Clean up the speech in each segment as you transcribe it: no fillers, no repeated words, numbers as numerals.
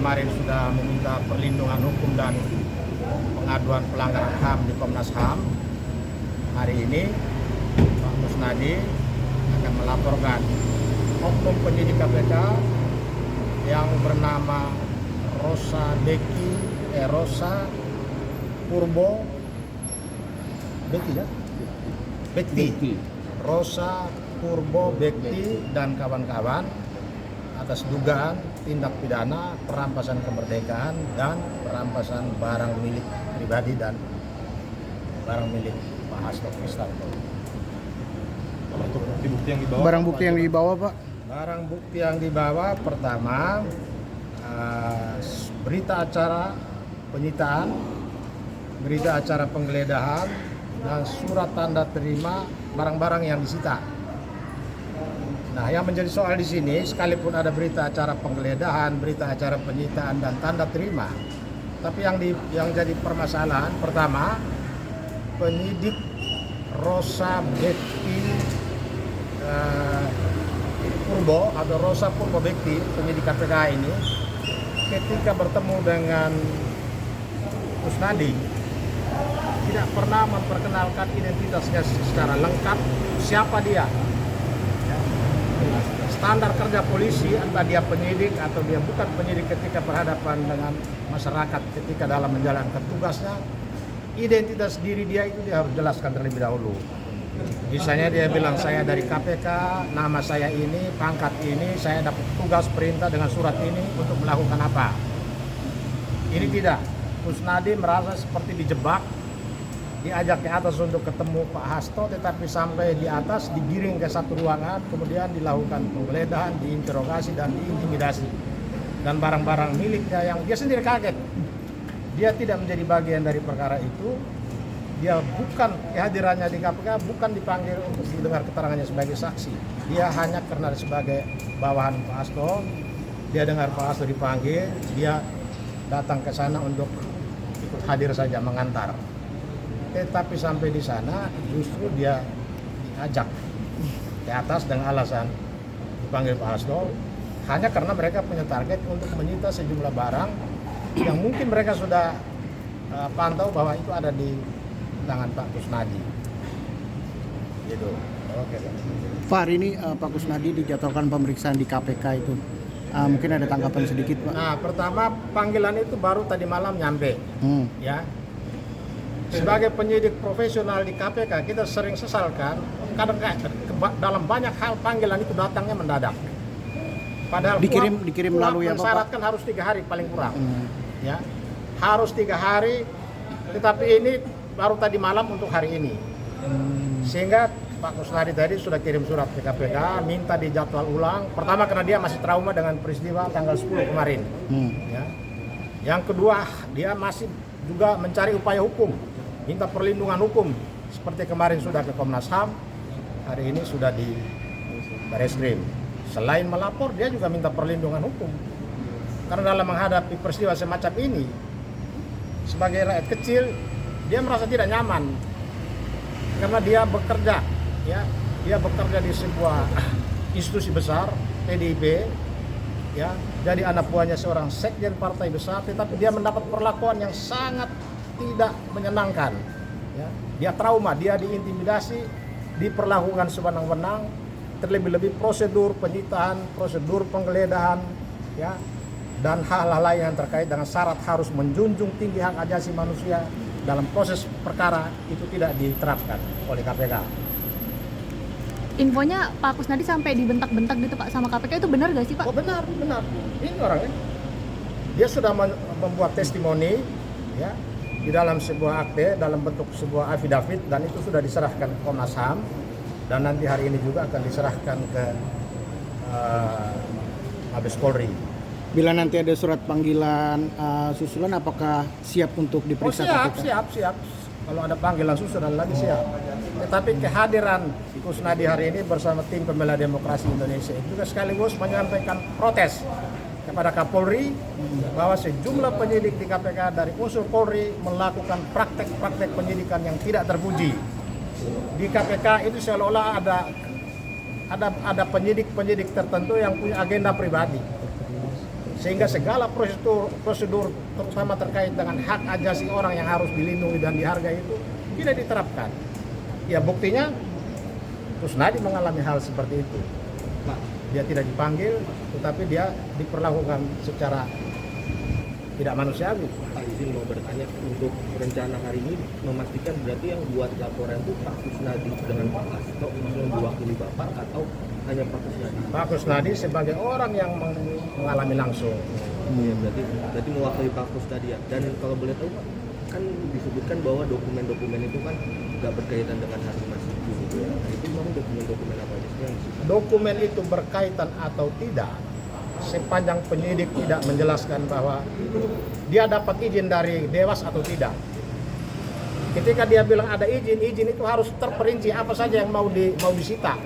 kemarin sudah meminta perlindungan hukum dan pengaduan pelanggaran HAM di Komnas HAM. Hari ini Pak Kusnadi akan melaporkan oknum penyidik KPK yang bernama Rosa Purbo Bekti. Rosa Purbo Bekti dan kawan-kawan atas dugaan tindak pidana perampasan kemerdekaan dan perampasan barang milik pribadi dan barang milik Pak Hasto Kristianto. Untuk bukti-bukti yang dibawa, barang bukti yang dibawa, Pak? Barang bukti yang dibawa pertama berita acara penyitaan, berita acara penggeledahan, dan surat tanda terima barang-barang yang disita. Nah, yang menjadi soal di sini, sekalipun ada berita acara penggeledahan, berita acara penyitaan dan tanda terima, tapi yang jadi permasalahan pertama, penyidik Rosa Bekti Purbo atau Rosa Purbo Bekti, penyidik KPK ini, ketika bertemu dengan Kusnadi tidak pernah memperkenalkan identitasnya secara lengkap, siapa dia. Standar kerja polisi, entah dia penyidik atau dia bukan penyidik, ketika berhadapan dengan masyarakat ketika dalam menjalankan tugasnya, identitas diri dia itu dia harus jelaskan terlebih dahulu. Misalnya dia bilang, saya dari KPK, nama saya ini, pangkat ini, saya dapat tugas perintah dengan surat ini untuk melakukan apa. Ini tidak. Kusnadi merasa seperti dijebak, diajak ke atas untuk ketemu Pak Hasto, tetapi sampai di atas digiring ke satu ruangan, kemudian dilakukan penggeledahan, diinterogasi dan diintimidasi. Dan barang-barang miliknya yang dia sendiri kaget. Dia tidak menjadi bagian dari perkara itu. Dia bukan, kehadirannya di KPK bukan dipanggil untuk didengar keterangannya sebagai saksi. Dia hanya karena sebagai bawahan Pak Hasto, dia dengar Pak Hasto dipanggil, dia datang ke sana untuk ikut hadir saja, mengantar. Tetapi sampai di sana justru dia diajak ke atas dengan alasan dipanggil Pak Hasto hanya karena mereka punya target untuk menyita sejumlah barang yang mungkin mereka sudah pantau bahwa itu ada di tangan Pak Kusnadi. Gitu. Oke. Pak, hari ini Pak Kusnadi dijadwalkan pemeriksaan di KPK itu. Mungkin ada tanggapan sedikit, Pak. Nah, pertama panggilan itu baru tadi malam nyampe. Ya. Sebagai penyidik profesional di KPK, kita sering sesalkan kadang dalam banyak hal panggilan itu datangnya mendadak. Padahal dikirim lalu ya, Pak? Mensyaratkan harus 3 hari paling kurang. Ya, harus 3 hari. Tetapi ini baru tadi malam untuk hari ini. Sehingga Pak Kusnadi tadi sudah kirim surat ke KPK, minta dijadwal ulang. Pertama karena dia masih trauma dengan peristiwa tanggal 10 kemarin. Ya. Yang kedua, dia masih juga mencari upaya hukum, minta perlindungan hukum. Seperti kemarin sudah ke Komnas HAM, hari ini sudah di Barreskrim. Selain melapor, dia juga minta perlindungan hukum. Karena dalam menghadapi peristiwa semacam ini, sebagai rakyat kecil, dia merasa tidak nyaman. Karena dia bekerja, ya, dia bekerja di sebuah institusi besar, PDIP, ya, jadi anak buahnya seorang sekjen partai besar, tetapi dia mendapat perlakuan yang sangat tidak menyenangkan. Ya. Dia trauma, dia diintimidasi, diperlakukan sewenang-wenang, terlebih-lebih prosedur penyitaan, prosedur penggeledahan, ya, dan hal-hal lain yang terkait dengan syarat harus menjunjung tinggi hak asasi manusia dalam proses perkara itu tidak diterapkan oleh KPK. Infonya Pak Kusnadi sampai dibentak-bentak gitu Pak sama KPK, itu benar gak sih Pak? Oh benar. Ini orangnya. Dia sudah membuat testimoni, ya, di dalam sebuah akte, dalam bentuk sebuah affidavit, dan itu sudah diserahkan ke Komnas HAM, dan nanti hari ini juga akan diserahkan ke Mabes Polri. Bila nanti ada surat panggilan susulan, apakah siap untuk diperiksa KPK? Siap. Kalau ada panggilan susulan lagi siap. Tetapi kehadiran Kusnadi hari ini bersama tim pembela demokrasi Indonesia itu juga sekaligus menyampaikan protes kepada Kapolri bahwa sejumlah penyidik di KPK dari unsur Polri melakukan praktek-praktek penyidikan yang tidak terpuji. Di KPK itu seolah-olah ada penyidik-penyidik tertentu yang punya agenda pribadi. Sehingga segala prosedur terutama terkait dengan hak asasi orang yang harus dilindungi dan dihargai itu tidak diterapkan. Ya buktinya Kusnadi mengalami hal seperti itu. Pak, Dia tidak dipanggil, tetapi dia diperlakukan secara tidak manusiawi. Pak izin mau bertanya untuk rencana hari ini memastikan berarti yang buat laporan itu Pak Kusnadi dengan Pak Hasto yang mewakili Bapak atau hanya Pak Kusnadi? Pak Kusnadi sebagai orang yang mengalami langsung. Ya, berarti mewakili Pak Kusnadi ya. Dan kalau boleh tahu Pak, kan disebutkan bahwa dokumen-dokumen itu kan nggak berkaitan dengan Harun Masiku gitu ya. Nah, itu memang dokumen-dokumen apa aja sih yang disebut? Dokumen itu berkaitan atau tidak, sepanjang penyidik tidak menjelaskan bahwa dia dapat izin dari Dewas atau tidak. Ketika dia bilang ada izin itu harus terperinci apa saja yang mau disita.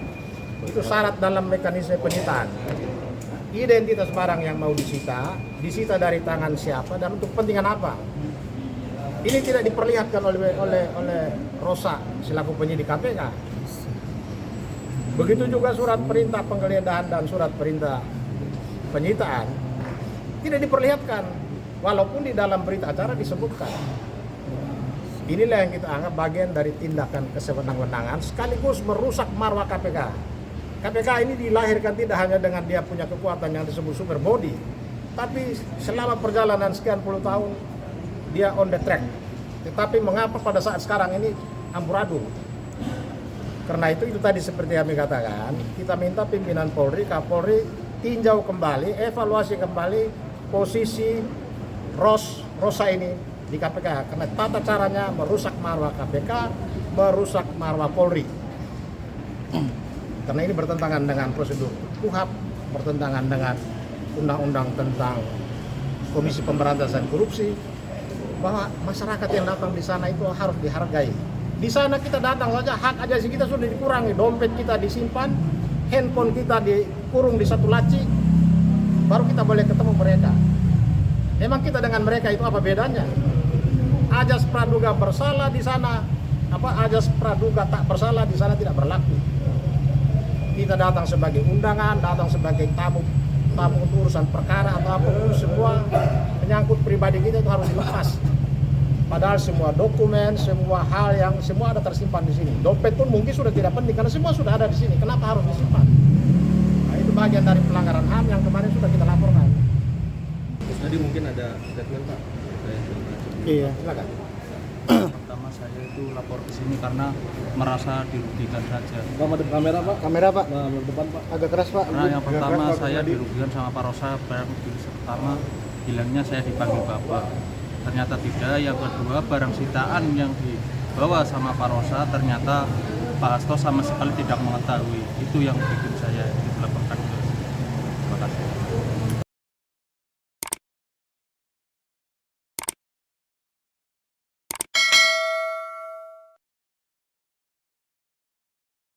Itu syarat dalam mekanisme penyitaan. Identitas barang yang mau disita dari tangan siapa dan untuk kepentingan apa. Ini tidak diperlihatkan oleh Rosa selaku penyidik KPK. Begitu juga surat perintah penggeledahan dan surat perintah penyitaan tidak diperlihatkan, walaupun di dalam berita acara disebutkan. Inilah yang kita anggap bagian dari tindakan kesewenang-wenangan sekaligus merusak marwah KPK. KPK ini dilahirkan tidak hanya dengan dia punya kekuatan yang disebut super body, tapi selama perjalanan sekian puluh tahun dia on the track. Tetapi mengapa pada saat sekarang ini amburadul? Karena itu tadi seperti kami katakan, kita minta pimpinan Polri, Kapolri tinjau kembali, evaluasi kembali posisi Rosa ini di KPK. Karena tata caranya merusak marwah KPK, merusak marwah Polri. Karena ini bertentangan dengan prosedur KUHAP, bertentangan dengan undang-undang tentang Komisi Pemberantasan Korupsi, bahwa masyarakat yang datang di sana itu harus dihargai. Di sana kita datang saja hak asasi kita sudah dikurangi, dompet kita disimpan, handphone kita dikurung di satu laci, baru kita boleh ketemu mereka. Memang kita dengan mereka itu apa bedanya? Ajas praduga bersalah di sana, ajas praduga tak bersalah di sana tidak berlaku. Kita datang sebagai undangan, datang sebagai tamu untuk urusan perkara atau apapun, semua menyangkut pribadi kita itu harus dilepas. Padahal semua dokumen, semua hal yang semua ada tersimpan di sini. Dompet pun mungkin sudah tidak penting karena semua sudah ada di sini. Kenapa harus disimpan? Nah, itu bagian dari pelanggaran HAM yang kemarin sudah kita laporkan. Terus tadi mungkin ada statement Pak. Iya. Silakan. Pertama saya itu lapor ke sini karena merasa dirugikan saja. Kamera Pak. Kamera Pak, Nah, depan Pak. agak keras Pak. Karena yang pertama saya dirugikan sama Pak Rosa, pertama bilangnya saya dipanggil Bapak. Ternyata tidak. Yang kedua, barang sitaan yang dibawa sama Pak Rosa ternyata Pak Hasto sama sekali tidak mengetahui. Itu yang bikin saya dilaporkan